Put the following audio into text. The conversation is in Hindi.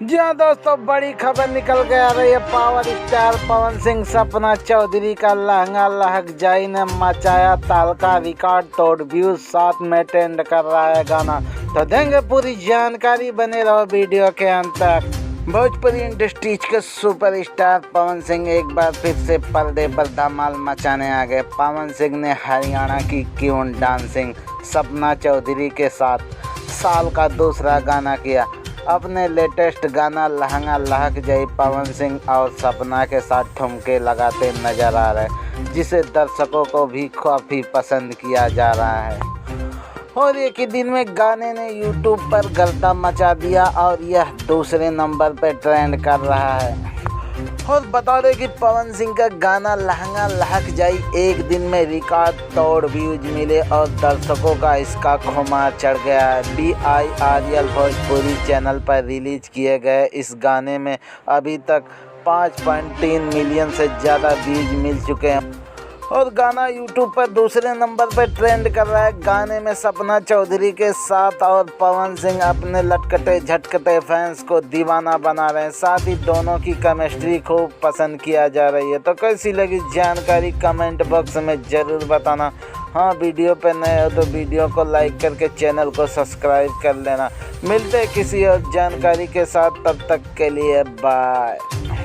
जी हाँ दोस्तों, बड़ी खबर निकल के आ रही है। पावर स्टार पवन सिंह सपना चौधरी का लहंगा लहक जाई ने मचाया तालका, रिकॉर्ड तोड़ व्यूज, साथ में ट्रेंड कर रहा है गाना। तो देंगे पूरी जानकारी, बने रहो वीडियो के अंत तक। भोजपुरी इंडस्ट्रीज के सुपरस्टार पवन सिंह एक बार फिर से पर्दे पर धमाल मचाने आ गए। पवन सिंह ने हरियाणा की क्यून डांसिंग सपना चौधरी के साथ साल का दूसरा गाना किया। अपने लेटेस्ट गाना लहंगा लहक जाई पवन सिंह और सपना के साथ ठुमके लगाते नजर आ रहे, जिसे दर्शकों को भी काफ़ी पसंद किया जा रहा है। और एक ही दिन में गाने ने यूट्यूब पर गर्दा मचा दिया और यह दूसरे नंबर पर ट्रेंड कर रहा है। और बता दें कि पवन सिंह का गाना लहंगा लहक जाई एक दिन में रिकॉर्ड तोड़ व्यूज मिले और दर्शकों का इसका खुमार चढ़ गया है। BIRL भोजपुरी चैनल पर रिलीज किए गए इस गाने में अभी तक 5.3 मिलियन से ज़्यादा व्यूज मिल चुके हैं और गाना यूट्यूब पर दूसरे नंबर पर ट्रेंड कर रहा है। गाने में सपना चौधरी के साथ और पवन सिंह अपने लटकटे झटकटे फैंस को दीवाना बना रहे हैं। साथ ही दोनों की केमिस्ट्री खूब पसंद किया जा रही है। तो कैसी लगी जानकारी कमेंट बॉक्स में ज़रूर बताना। हाँ, वीडियो पे नए हो तो वीडियो को लाइक करके चैनल को सब्सक्राइब कर लेना। मिलते हैं किसी और जानकारी के साथ, तब तक के लिए बाय।